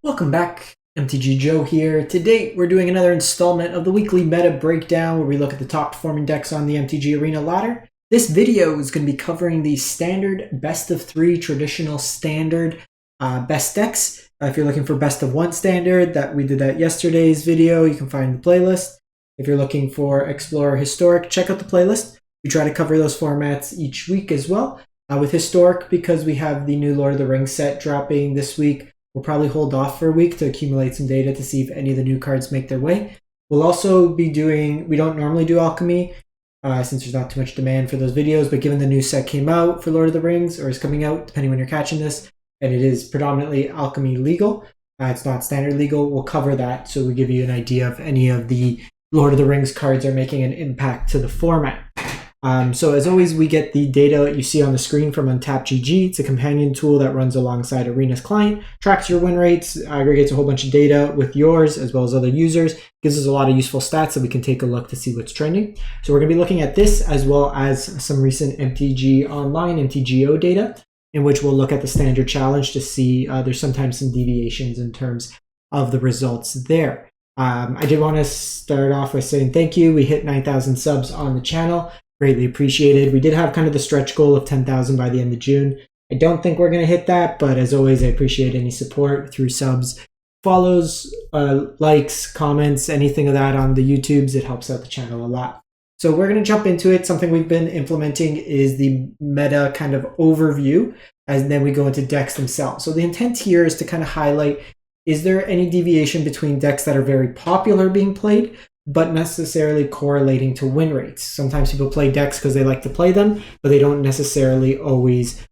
Welcome back, MTG Joe here. Today we're doing another installment of the weekly meta breakdown where we look at the top performing decks on the MTG Arena ladder. This video is going to be covering the standard best of 3 traditional standard best decks. If you're looking for best of 1 standard, we did that yesterday's video, you can find the playlist. If you're looking for Explorer Historic, check out the playlist. We try to cover those formats each week as well. With Historic, because we have the new Lord of the Rings set dropping this week, we'll probably hold off for a week to accumulate some data to see if any of the new cards make their way. We'll also be doing, we don't normally do Alchemy, since there's not too much demand for those videos, but given the new set came out for Lord of the Rings, or is coming out, depending when you're catching this, and it is predominantly Alchemy legal, it's not standard legal, we'll cover that so we give you an idea of any of the Lord of the Rings cards are making an impact to the format. So as always, we get the data that you see on the screen from UntapGG. It's a companion tool that runs alongside Arena's client, tracks your win rates, aggregates a whole bunch of data with yours as well as other users, gives us a lot of useful stats that we can take a look to see what's trending. So we're going to be looking at this as well as some recent MTG Online, MTGO data, in which we'll look at the standard challenge to see there's sometimes some deviations in terms of the results there. I did want to start off by saying thank you. We hit 9,000 subs on the channel. Greatly appreciated. We did have kind of the stretch goal of 10,000 by the end of June. I don't think we're going to hit that, but as always, I appreciate any support through subs, follows, likes, comments, anything of that on the YouTubes. It helps out the channel a lot. So we're going to jump into it. Something we've been implementing is the meta kind of overview, and then we go into decks themselves. So the intent here is to kind of highlight, is there any deviation between decks that are very popular being played but necessarily correlating to win rates? Sometimes people play decks because they like to play them, but they don't necessarily always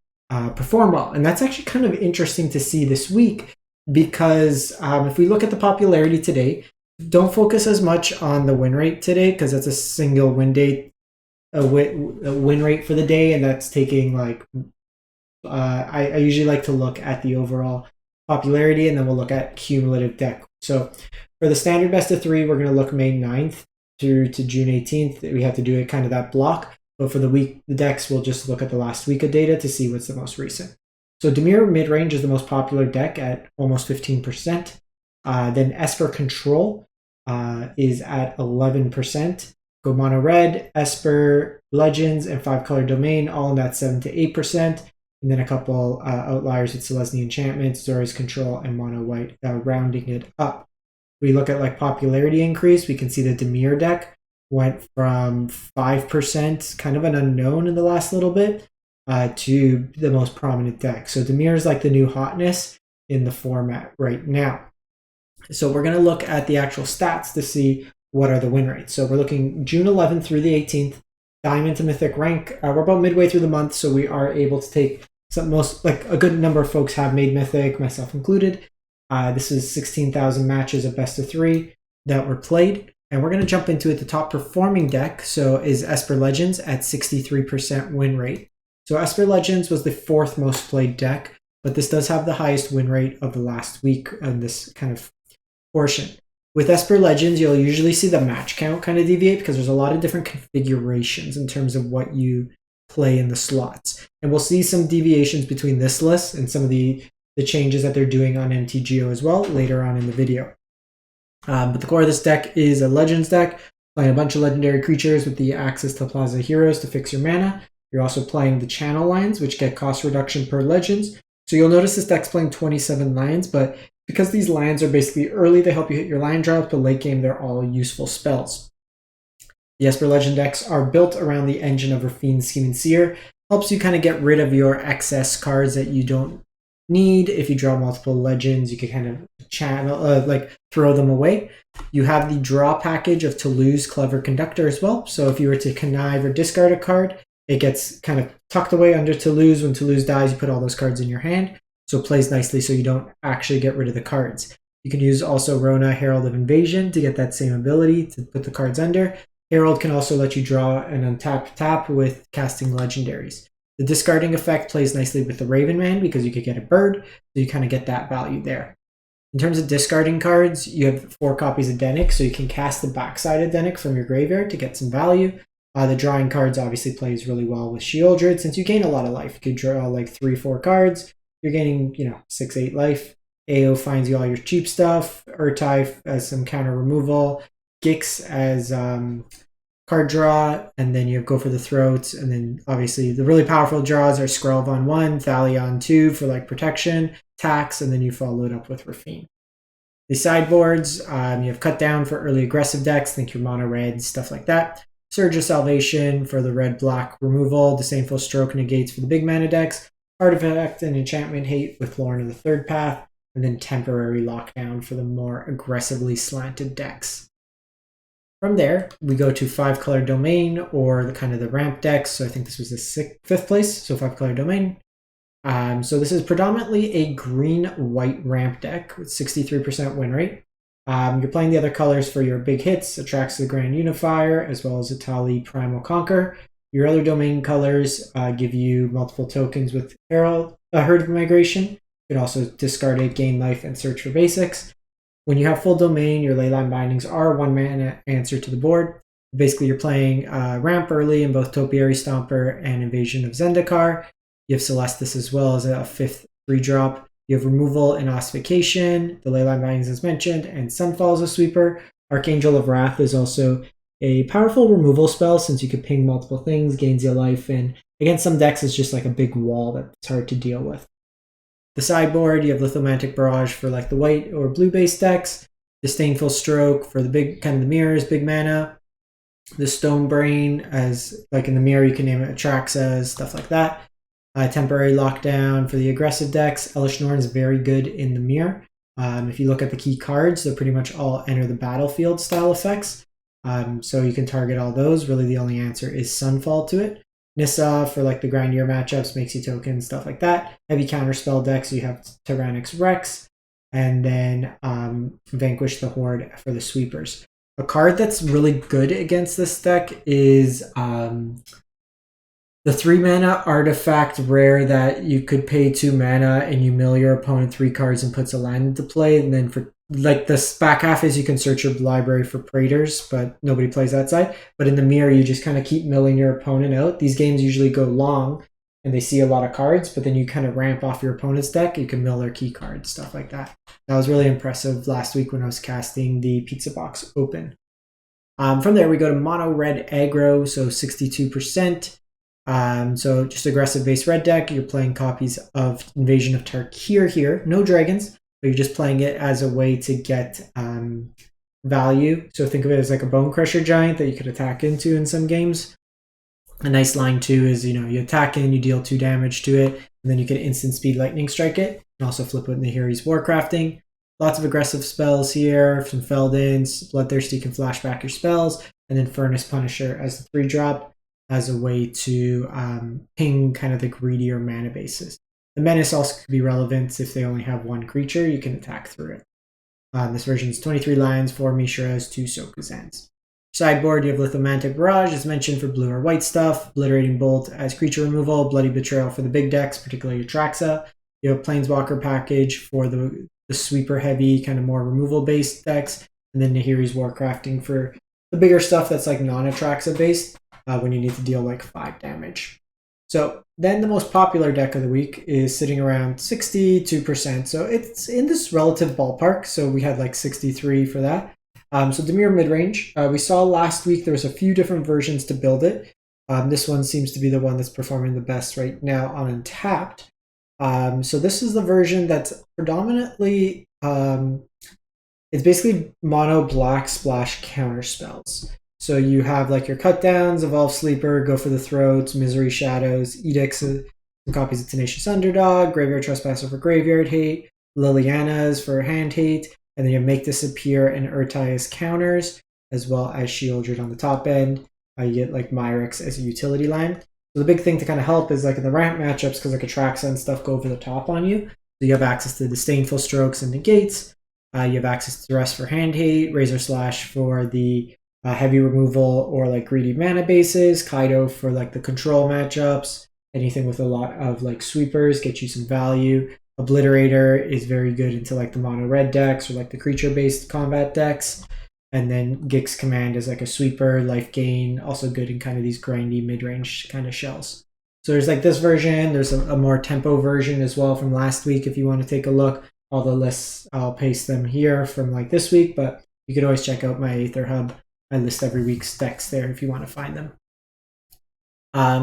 perform well. And that's actually kind of interesting to see this week because if we look at the popularity today, don't focus as much on the win rate today because that's a single win rate for the day, and that's taking like, I usually like to look at the overall popularity, and then we'll look at cumulative deck. So for the standard best of 3, we're going to look May 9th through to June 18th. We have to do it kind of that block. But for the week, the decks, we'll just look at the last week of data to see what's the most recent. So Dimir midrange is the most popular deck at almost 15%. Then Esper Control is at 11%. Go Mono Red, Esper Legends, and 5-color Domain, all in that 7 to 8%. And then a couple outliers with Selesnya Enchantment, Zori's Control, and Mono White rounding it up. We look at like popularity increase, we can see the Dimir deck went from 5%, kind of an unknown in the last little bit, to the most prominent deck. So Dimir is like the new hotness in the format right now. So we're going to look at the actual stats to see what are the win rates. So we're looking June 11th through the 18th, Diamond to Mythic rank. We're about midway through the month, so we are able to take a good number of folks have made Mythic, myself included. This is 16,000 matches of best of 3 that were played, and we're going to jump into it. The top performing deck is Esper Legends at 63% win rate. So Esper Legends was the 4th most played deck, but this does have the highest win rate of the last week in this kind of portion. With Esper Legends, you'll usually see the match count kind of deviate because there's a lot of different configurations in terms of what you play in the slots. And we'll see some deviations between this list and some of the changes that they're doing on MTGO as well later on in the video. But the core of this deck is a Legends deck, playing a bunch of legendary creatures with the access to Plaza Heroes to fix your mana. You're also playing the channel lines, which get cost reduction per Legends. So you'll notice this deck's playing 27 lands, but because these lands are basically early, they help you hit your land drops, but late game, they're all useful spells. The Esper Legend decks are built around the engine of Rafine, Scheming Seer. Helps you kind of get rid of your excess cards that you don't need. If you draw multiple Legends, you can kind of channel, throw them away. You have the draw package of Toulouse Clever Conductor as well. So if you were to connive or discard a card, it gets kind of tucked away under Toulouse. When Toulouse dies, you put all those cards in your hand. So it plays nicely so you don't actually get rid of the cards. You can use also Rona, Herald of Invasion, to get that same ability to put the cards under. Herald can also let you draw an untapped tap with casting legendaries. The discarding effect plays nicely with the Raven Man because you could get a bird, so you kind of get that value there. In terms of discarding cards, you have 4 copies of Dennick, so you can cast the backside of Dennick from your graveyard to get some value. The drawing cards obviously plays really well with Sheoldred since you gain a lot of life. You could draw like 3-4 cards. You're gaining, 6-8 life. AO finds you all your cheap stuff. Urtai as some counter removal. Gix as card draw, and then you go for the throats, and then obviously the really powerful draws are Skrelv on 1, Thalia on 2 for like protection, tax, and then you follow it up with Rafine. The sideboards, you have Cut Down for early aggressive decks, think your mono red, stuff like that. Surge of Salvation for the red-black removal, Disdainful Stroke negates for the big mana decks, Artifact and Enchantment Hate with Lorn of the Third Path, and then Temporary Lockdown for the more aggressively slanted decks. From there, we go to 5-color Domain, or the kind of the ramp decks. So I think this was the 5th place, so 5-color Domain. So this is predominantly a green-white ramp deck with 63% win rate. You're playing the other colors for your big hits, Attracts the Grand Unifier, as well as Atali Primal Conquer. Your other Domain colors give you multiple tokens with Herd Migration. You can also discard it, gain life, and search for basics. When you have full Domain, your Leyline Bindings are 1 mana answer to the board. Basically, you're playing ramp early in both Topiary Stomper and Invasion of Zendikar. You have Celestis as well as a 5th 3-drop. You have Removal and Ossification, the Leyline Bindings as mentioned, and Sunfall is a sweeper. Archangel of Wrath is also a powerful removal spell since you could ping multiple things, gains you life, and against some decks it's just like a big wall that's hard to deal with. The sideboard, you have Lithomantic Barrage for like the white or blue based decks, Disdainful Stroke for the big kind of the mirrors, big mana, the Stone Brain as like in the mirror you can name it Atraxa, stuff like that. Temporary Lockdown for the aggressive decks. Elish Norn is very good in the mirror. If you look at the key cards, they're pretty much all enter the battlefield style effects. So you can target all those. Really the only answer is Sunfall to it. Nissa for like the grindier matchups, makes you tokens, stuff like that. Heavy counterspell decks, you have Tyrannix Rex, and then Vanquish the Horde for the sweepers. A card that's really good against this deck is the 3-mana artifact rare that you could pay 2 mana and you mill your opponent 3 cards and puts a land into play. And then for like this back half is you can search your library for Praetors, but nobody plays that side. But in the mirror, you just kind of keep milling your opponent out. These games usually go long and they see a lot of cards, but then you kind of ramp off your opponent's deck. You can mill their key cards, stuff like that. That was really impressive last week when I was casting the Pizza Box Open. From there, we go to mono red aggro, so 62%. So just aggressive base red deck. You're playing copies of Invasion of Tarkir here. No dragons, but you're just playing it as a way to get value. So think of it as like a Bone Crusher Giant that you could attack into in some games. A nice line too is, you attack in, you deal 2 damage to it, and then you can instant speed lightning strike it. And also flip it in the Heroes Warcrafting. Lots of aggressive spells here, some Feldins, Bloodthirsty can flash back your spells, and then Furnace Punisher as the 3-drop. As a way to ping kind of the greedier mana bases. The Menace also could be relevant if they only have 1 creature, you can attack through it. This version is 23 lands, 4 Mishras, 2 Sokuzans. Sideboard, you have Lithomantic Barrage, as mentioned for blue or white stuff, Obliterating Bolt as creature removal, Bloody Betrayal for the big decks, particularly Atraxa. You have Planeswalker package for the sweeper heavy, kind of more removal based decks, and then Nahiri's Warcrafting for the bigger stuff that's like non-Atraxa based. When you need to deal like 5 damage. So then the most popular deck of the week is sitting around 62%. So it's in this relative ballpark. So we had like 63 for that. So Dimir midrange. We saw last week there was a few different versions to build it. This one seems to be the one that's performing the best right now on Untapped. So this is the version that's predominantly, it's basically mono black splash counter spells. So you have like your Cut Downs, Evolve Sleeper, Go for the Throats, Misery Shadows, Edicts, some copies of Tenacious Underdog, Graveyard Trespasser for Graveyard Hate, Liliana's for Hand Hate, and then you Make Disappear and Urtai as counters, as well as Shieldred on the top end. You get like Myrix as a utility line. So the big thing to kind of help is like in the ramp matchups, because like Atraxa and stuff go over the top on you. So you have access to Disdainful Strokes and Negates. You have access to Rest for Hand Hate, Razor Slash for the heavy removal or like greedy mana bases, Kaido for like the control matchups, anything with a lot of like sweepers, get you some value. Obliterator is very good into like the mono red decks or like the creature based combat decks. And then Gix Command is like a sweeper, life gain, also good in kind of these grindy mid-range kind of shells. So there's like this version, there's a more tempo version as well from last week if you want to take a look. all the lists, I'll paste them here from like this week, but you could always check out my Aether Hub. I list every week's decks there if you want to find them.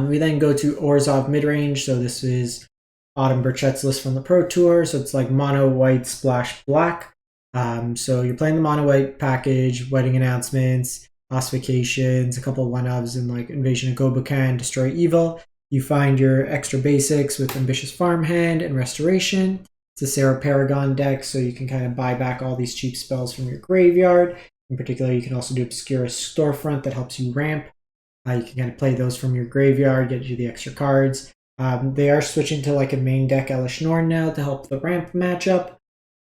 We then go to Orzhov midrange. So this is Autumn Burchett's list from the Pro Tour. So it's like mono white splash black. So you're playing the mono white package, wedding announcements, ossifications, a couple one-ofs in like Invasion of Gobokan, Destroy Evil. You find your extra basics with Ambitious Farmhand and Restoration. It's a Sarah Paragon deck, so you can kind of buy back all these cheap spells from your graveyard. In particular, you can also do Obscura Storefront that helps you ramp. You can kind of play those from your graveyard, get you the extra cards. They are switching to like a main deck Elish Norn now to help the ramp matchup.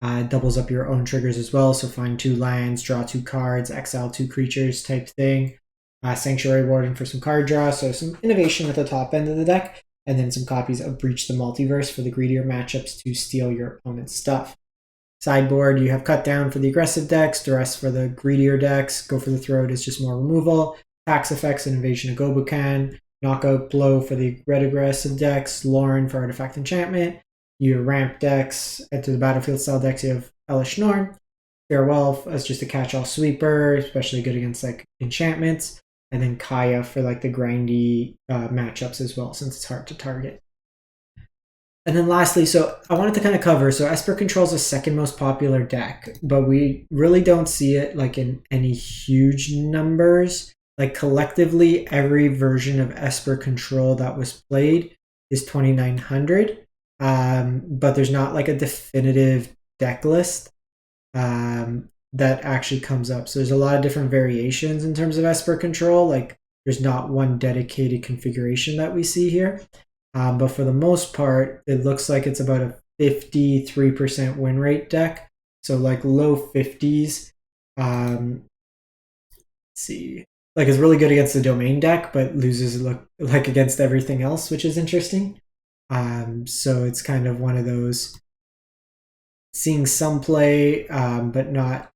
It doubles up your own triggers as well, so find 2 lands, draw 2 cards, exile 2 creatures type thing. Sanctuary Warden for some card draw, so some innovation at the top end of the deck, and then some copies of Breach the Multiverse for the greedier matchups to steal your opponent's stuff. Sideboard, you have Cut Down for the aggressive decks, Duress for the greedier decks, Go for the Throat is just more removal, Tax Effects and Invasion of Gobokan, Knockout Blow for the red aggressive decks, Lauren for Artifact Enchantment. Your ramp decks, enter the battlefield style decks, you have Elish Norn, Farewell as just a catch-all sweeper, especially good against like enchantments, and then Kaya for like the grindy matchups as well, since it's hard to target. And then lastly, so I wanted to kind of cover, so Esper Control's the second most popular deck, but we really don't see it like in any huge numbers. Like collectively, every version of Esper Control that was played is 2,900, but there's not like a definitive deck list that actually comes up. So there's a lot of different variations in terms of Esper Control. Like there's not one dedicated configuration that we see here. But for the most part, it looks like it's about a 53% win rate deck. So like low 50s. Let's see. Like it's really good against the domain deck, but loses like against everything else, which is interesting. So it's kind of one of those seeing some play, but not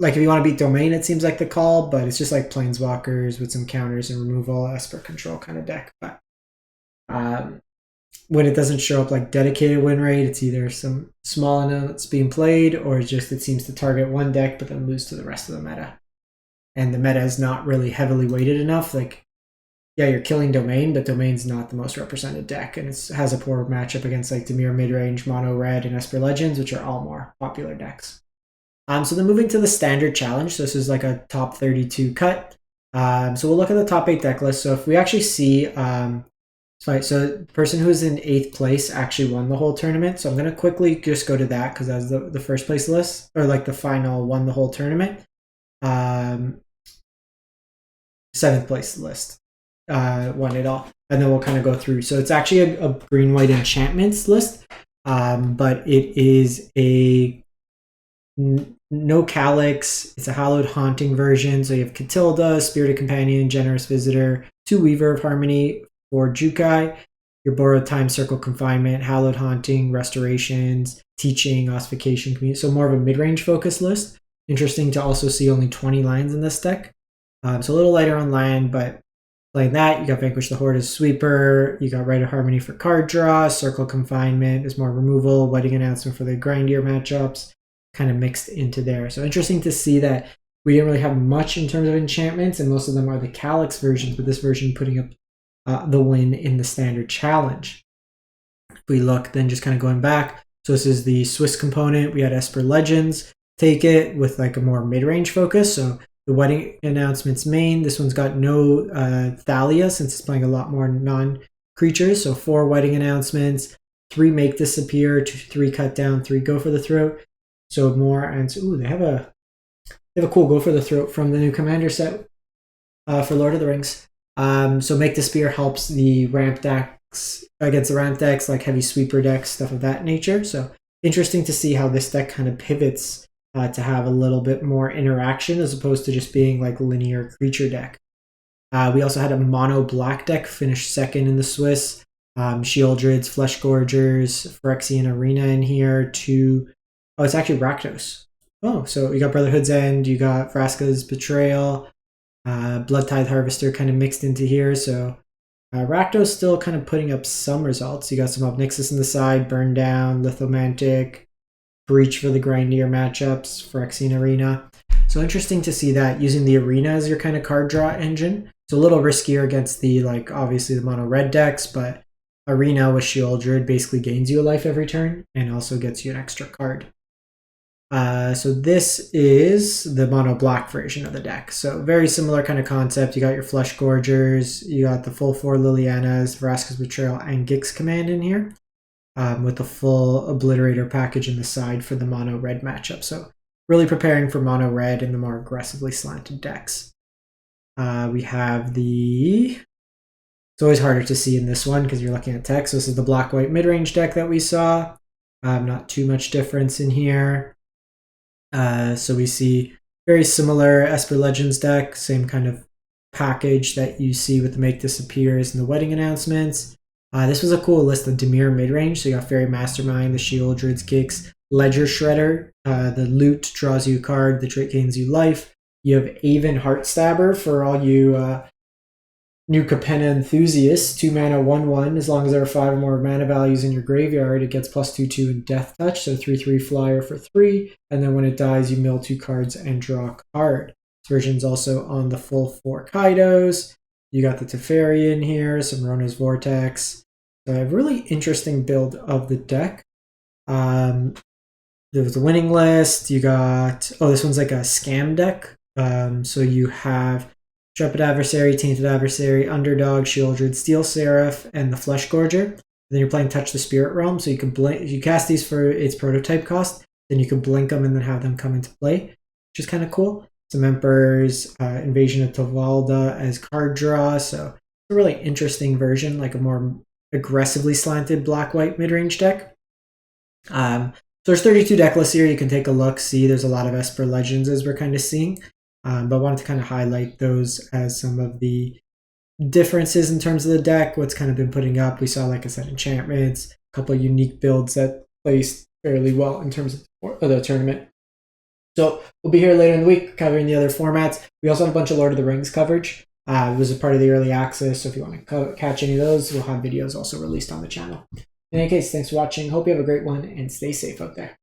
like if you want to beat domain, it seems like the call, but it's just like Planeswalkers with some counters and removal, Esper Control kind of deck. But when it doesn't show up like dedicated win rate, it's either some small amounts being played or just it seems to target one deck but then lose to the rest of the meta. And the meta is not really heavily weighted enough. Like, yeah, you're killing domain, but domain's not the most represented deck, and it has a poor matchup against like Dimir midrange, mono red, and Esper Legends, which are all more popular decks. So then moving to the standard challenge, so this is like a top 32 cut. So we'll look at the top 8 deck list. So if we actually see, so the person who was in 8th place actually won the whole tournament. So I'm going to quickly just go to that because that's the first place list, or like the final won the whole tournament. 7th place list won it all. And then we'll kind of go through. So it's actually a green-white enchantments list, but it is a no Calyx. It's a Hallowed Haunting version. So you have Catilda, Spirited Companion, Generous Visitor, 2 Weaver of Harmony, 4 Jukai, your Borrowed Time, Circle Confinement, Hallowed Haunting, Restorations, Teaching, Ossification, Community. So more of a mid-range focus list. Interesting to also see only 20 lands in this deck. So a little lighter on land, but playing that, you got Vanquish the Horde as sweeper, you got Rite of Harmony for card draw, Circle Confinement is more removal, Wedding Announcement for the grindier matchups, kind of mixed into there. So interesting to see that we didn't really have much in terms of enchantments, and most of them are the Calyx versions, but this version putting up the win in the standard challenge. If we look, then just kind of going back, so this is the Swiss component. We had Esper Legends take it with like a more mid-range focus. So the Wedding Announcements main, this one's got no Thalia since it's playing a lot more non-creatures. So 4 Wedding Announcements, 3 Make Disappear, 3 Cut Down, 3 Go for the Throat. So more, and so, ooh, they have a cool Go for the Throat from the new Commander set for Lord of the Rings. So Make Disappear helps the ramp decks against the ramp decks, like heavy sweeper decks, stuff of that nature. So interesting to see how this deck kind of pivots to have a little bit more interaction as opposed to just being like linear creature deck. We also had a mono black deck finish 2nd in the Swiss. Shieldrids, Flesh Gorgers, Phyrexian Arena in here. Oh, it's actually Rakdos. Oh, so you got Brotherhood's End, you got Vraska's Betrayal, Bloodtithe Harvester kind of mixed into here. So Rakdos still kind of putting up some results. You got some Obnixis on the side, Burn Down, Lithomantic, Breach for the grindier matchups, Phyrexian Arena. So interesting to see that using the Arena as your kind of card draw engine. It's a little riskier against the, like, obviously the mono red decks, but Arena with Shieldred basically gains you a life every turn and also gets you an extra card. So this is the mono black version of the deck. So very similar kind of concept. You got your Flesh Gorgers, you got the full 4 Lilianas, Vraska's Betrayal, and Gix Command in here, with the full Obliterator package in the side for the mono red matchup. So really preparing for mono red and the more aggressively slanted decks. We have the... It's always harder to see in this one because you're looking at text. So this is the black-white mid-range deck that we saw. Not too much difference in here. So we see very similar Esper Legends deck, same kind of package that you see with the Make Disappears and the Wedding Announcements. This was a cool list of dimir mid-range. So you got Fairy Mastermind, the Shieldred's Gix, Ledger Shredder. The loot draws you a card, the trait gains you life. You have Aven Heartstabber for all you New Capenna enthusiasts. 2 mana, 1/1. As long as there are 5 or more mana values in your graveyard, it gets +2/2 in Death Touch. So 3/3 flyer for 3. And then when it dies, you mill 2 cards and draw a card. This version's also on the full 4 Kaidos. You got the Teferi in here, some Rona's Vortex. So a really interesting build of the deck. There was the winning list. You got, this one's like a scam deck. So you have Intrepid Adversary, Tainted Adversary, Underdog, Shieldred, Steel Seraph, and the Flesh Gorger. Then you're playing Touch the Spirit Realm, so you can blink. You cast these for its prototype cost, then you can blink them and then have them come into play, which is kind of cool. Some Emperors, Invasion of Tavalda as card draw, so it's a really interesting version, like a more aggressively slanted black-white mid-range deck. So there's 32 deck lists here. You can take a look, see there's a lot of Esper Legends as we're kind of seeing. But I wanted to kind of highlight those as some of the differences in terms of the deck, what's kind of been putting up. We saw, like I said, enchantments, a couple of unique builds that placed fairly well in terms of the tournament. So we'll be here later in the week covering the other formats. We also have a bunch of Lord of the Rings coverage. It was a part of the early access, so if you want to catch any of those, we'll have videos also released on the channel. In any case, thanks for watching. Hope you have a great one, and stay safe out there.